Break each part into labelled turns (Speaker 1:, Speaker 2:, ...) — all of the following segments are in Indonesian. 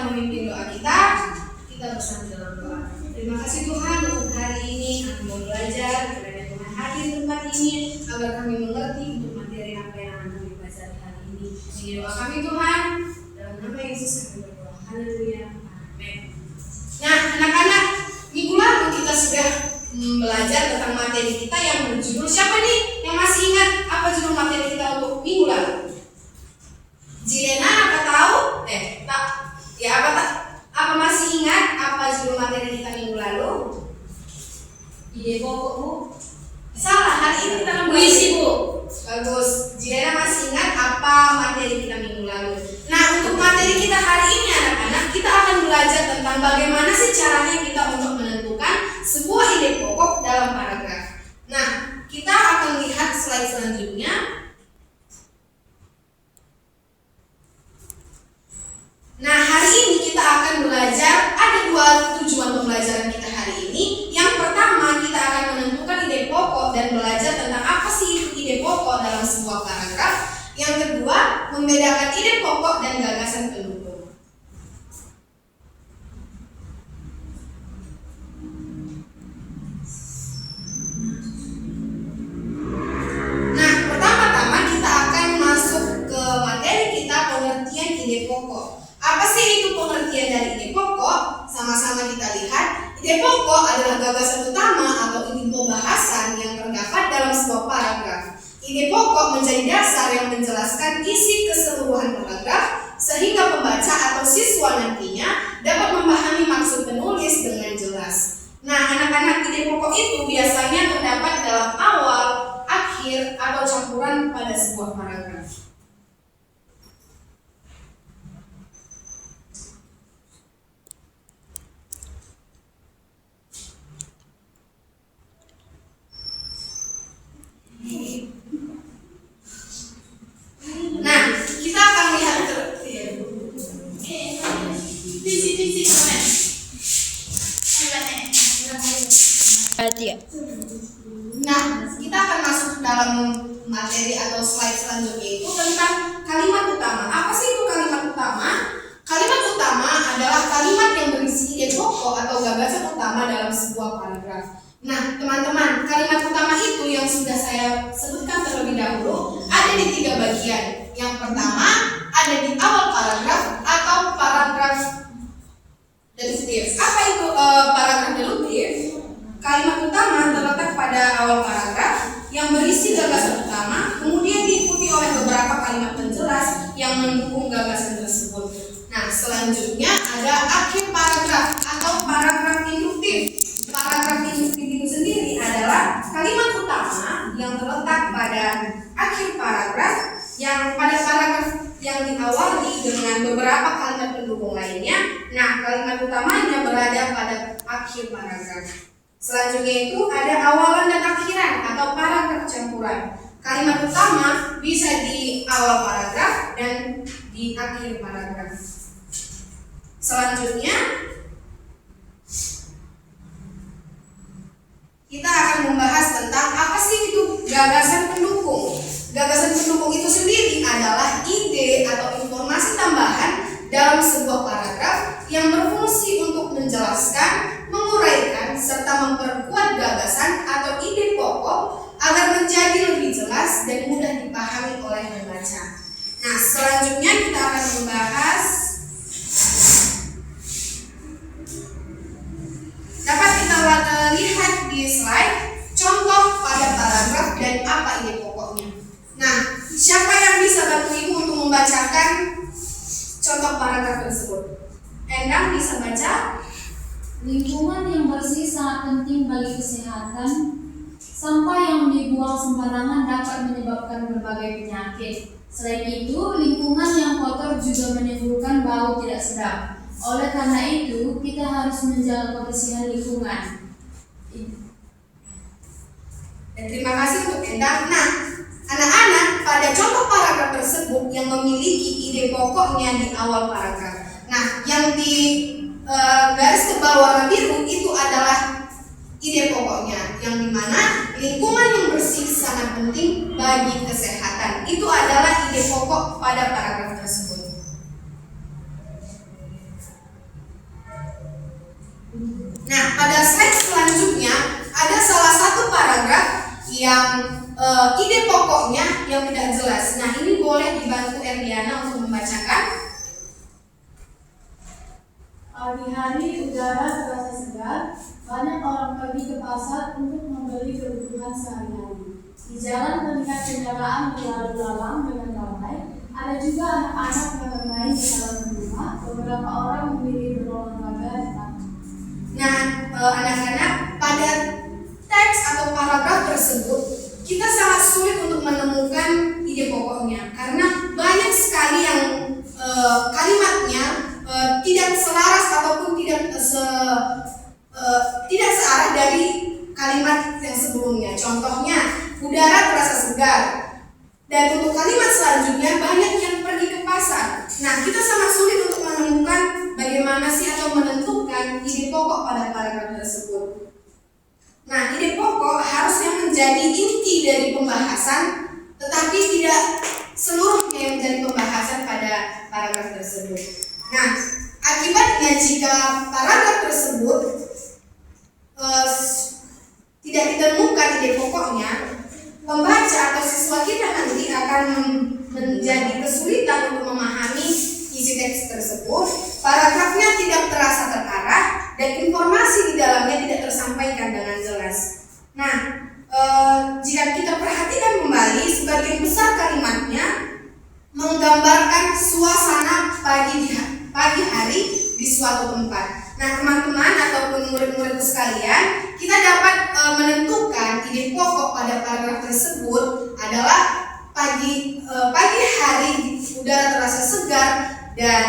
Speaker 1: kita memimpin doa kita bersama dalam doa. Terima kasih Tuhan untuk hari ini kami mau belajar, kiranya Tuhan hadir di tempat ini agar kami mengerti untuk materi apa yang akan kami pelajari hari ini. Ini doa kami Tuhan, dalam nama Yesus kami berdoa. Haleluya. Amin. Nah, anak-anak, minggu lalu kita sudah belajar tentang materi kita yang berjudul, siapa nih yang masih ingat apa judul materi kita untuk minggu lalu? Jilena, apa tahu? Apa masih ingat apa judul materi kita minggu lalu? Ide pokok, Bu. Salah, hari ini kita akan puisi, Bu. Bagus. Jilena masih ingat apa materi kita minggu lalu. Nah, untuk materi kita hari ini anak-anak, kita akan belajar tentang bagaimana sih caranya kita untuk menentukan sebuah ide pokok dalam paragraf. Nah, kita akan lihat slide selanjutnya. Nah, hari ini kita akan belajar, ada dua tujuan pembelajaran kita hari ini. Yang pertama, kita akan menentukan ide pokok dan belajar tentang apa sih ide pokok dalam sebuah paragraf. Yang kedua, membedakan ide pokok dan gagasan pendukung. Nah, pertama-tama kita akan masuk ke materi kita, pengertian ide pokok. Apa sih itu pengertian dari ide pokok? Sama-sama kita lihat. Ide pokok adalah gagasan utama atau inti pembahasan yang terdapat dalam sebuah paragraf. Ide pokok menjadi dasar yang menjelaskan isi keseluruhan paragraf sehingga pembaca atau siswa nantinya dapat memahami maksud penulis dengan jelas. Nah, anak-anak, ide pokok itu biasanya terdapat dalam awal, akhir, atau campuran pada sebuah paragraf. Nah, kita akan lihat Nah, kita akan masuk dalam materi atau slide selanjutnya itu tentang kalimat utama. Apa sih itu kalimat utama? Kalimat utama adalah kalimat yang berisi ide pokok atau gagasan utama dalam sebuah paragraf. Nah, teman-teman, kalimat utama itu yang sudah saya sebutkan terlebih dahulu ada di 3 bagian. Yang pertama, ada di awal paragraf atau paragraf deduktif. Apa itu paragraf deduktif? Kalimat utama terletak pada awal paragraf yang berisi gagasan utama, kemudian diikuti oleh beberapa kalimat penjelas yang mendukung gagasan tersebut. Nah, selanjutnya ada akhir paragraf atau paragraf induktif. Paragraf induktif itu sendiri adalah kalimat utama yang terletak pada akhir paragraf yang pada paragraf yang diawali dengan beberapa kalimat pendukung lainnya. Nah, kalimat utamanya berada pada akhir paragraf. Selanjutnya itu ada awalan dan akhiran atau paragraf campuran. Kalimat utama bisa di awal paragraf dan di akhir paragraf. Selanjutnya kita akan membahas tentang apa sih itu gagasan pendukung. Gagasan pendukung itu sendiri adalah ide atau informasi tambahan dalam sebuah paragraf yang berfungsi untuk menjelaskan, menguraikan, serta memperkuat gagasan atau ide pokok agar menjadi lebih jelas dan mudah dipahami oleh pembaca. Nah, selanjutnya kita akan membahas, dapat kita lihat di slide contoh pada paragraf dan apa ide pokoknya. Nah, siapa yang bisa bantu Ibu untuk membacakan contoh paragraf tersebut? Endang bisa baca?
Speaker 2: Lingkungan yang bersih sangat penting bagi kesehatan. Sampah yang dibuang sembarangan dapat menyebabkan berbagai penyakit. Selain itu, lingkungan yang kotor juga menimbulkan bau tidak sedap. Oleh karena itu, kita harus menjaga kebersihan lingkungan.
Speaker 1: Terima kasih untuk Endang. Nah, anak-anak, pada contoh paragraf tersebut yang memiliki ide pokoknya di awal paragraf. Nah, yang di garis tebal warna biru itu adalah ide pokoknya, yang dimana lingkungan yang bersih sangat penting bagi kesehatan. Itu adalah ide pokok pada paragraf tersebut. yang ide pokoknya yang tidak jelas. Nah, ini boleh dibantu Erdiana untuk membacakan.
Speaker 2: Pagi hari udara terasa segar, banyak orang pergi ke pasar untuk membeli kebutuhan sehari-hari. Di jalan terlihat kendaraan berlalu lalang dengan ramai. Ada juga anak-anak yang bermain di halaman rumah. Beberapa orang memilih berolahraga di taman.
Speaker 1: Nah, anak-anak, pada teks atau paragraf tersebut kita sangat sulit untuk menemukan ide pokoknya karena banyak sekali yang kalimatnya tidak selaras ataupun tidak searah dari kalimat yang sebelumnya. Contohnya, udara terasa segar. Dan untuk kalimat selanjutnya, banyak yang pergi ke pasar. Nah, kita sangat sulit untuk menemukan bagaimana sih atau menentukan ide pokok pada paragraf tersebut. Nah, ide pokok harusnya menjadi inti dari pembahasan, tetapi tidak seluruhnya yang menjadi pembahasan pada paragraf tersebut. Nah, akibatnya jika paragraf tersebut tidak ditemukan ide pokoknya, pembaca atau siswa kita nanti akan menjadi kesulitan untuk memahami isi teks tersebut. Paragrafnya tidak terasa terarah dan informasi di dalamnya tidak tersampaikan dengan jelas. Nah, jika kita perhatikan kembali, sebagian besar kalimatnya menggambarkan suasana pagi hari di suatu tempat. Nah, teman-teman ataupun murid-murid sekalian, kita dapat menentukan ide pokok pada paragraf tersebut adalah pagi hari udara terasa segar dan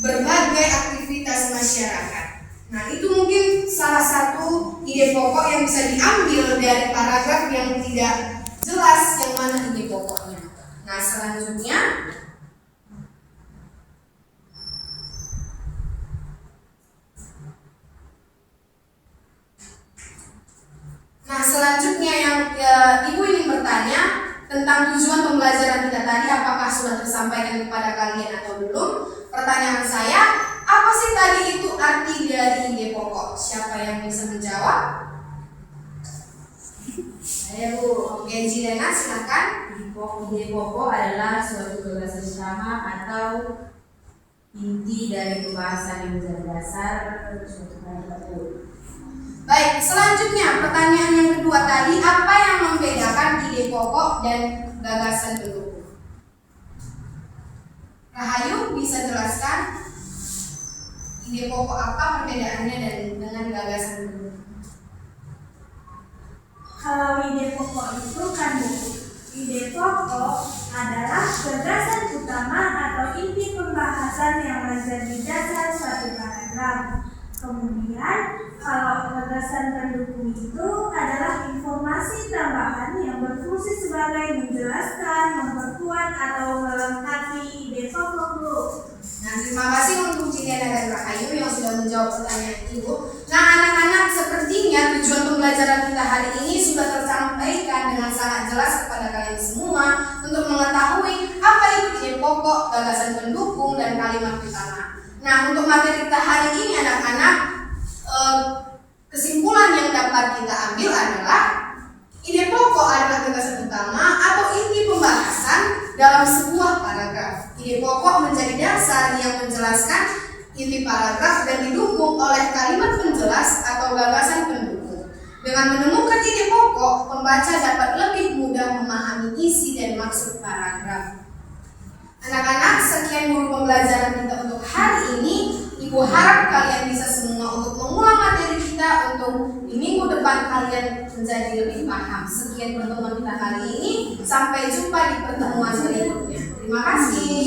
Speaker 1: berbagai aktivitas masyarakat. Nah, itu mungkin salah satu ide pokok yang bisa diambil dari paragraf yang tidak jelas yang mana ide pokoknya. Nah, selanjutnya yang Ibu ingin bertanya tentang tujuan pembelajaran kita tadi, apakah sudah tersampaikan kepada kalian atau belum? Pertanyaan saya, apa sih tadi itu arti dari ide pokok? Siapa yang bisa menjawab?
Speaker 3: Saya Bu.
Speaker 1: Oke, Jilena silakan.
Speaker 3: Ide pokok adalah suatu gagasan utama atau inti dari pembahasan yang menjadi dasar suatu paragraf.
Speaker 1: Baik, selanjutnya pertanyaan yang kedua tadi, apa yang membedakan ide pokok dan gagasan pendukung? Rahayu bisa jelaskan ide pokok apa perbedaannya dengan gagasan pendukung?
Speaker 4: Kalau ide pokok itu kan Bu, ide pokok adalah gagasan utama atau inti pembahasan yang menjadi dasar suatu paragraf. Kemudian kalau gagasan pendukung itu adalah informasi tambahan yang berfungsi sebagai menjelaskan, memperkuat atau melengkapi ide pokok Bu.
Speaker 1: Nah, terima kasih untuk Jilena dan Rahayu yang sudah menjawab pertanyaan Ibu. Nah, anak-anak, sepertinya tujuan pembelajaran kita hari ini sudah tersampaikan dengan sangat jelas kepada kalian semua untuk mengetahui apa itu ide pokok, gagasan pendukung, dan kalimat utama. Nah, untuk materi kita hari ini anak-anak, kesimpulan yang dapat kita ambil adalah ide pokok adalah gagasan utama atau inti pembahasan dalam sebuah paragraf. Ide pokok menjadi dasar yang menjelaskan inti paragraf dan didukung oleh kalimat penjelas atau gagasan pendukung. Dengan menemukan ide pokok, pembaca dapat lebih mudah memahami isi dan maksud paragraf. Anak-anak, sekian dulu pembelajaran kita untuk hari ini. Ibu harap kalian bisa semua untuk mengulang materi kita untuk di minggu depan kalian menjadi lebih paham. Sekian pertemuan kita kali ini. Sampai jumpa di pertemuan berikutnya. Terima kasih.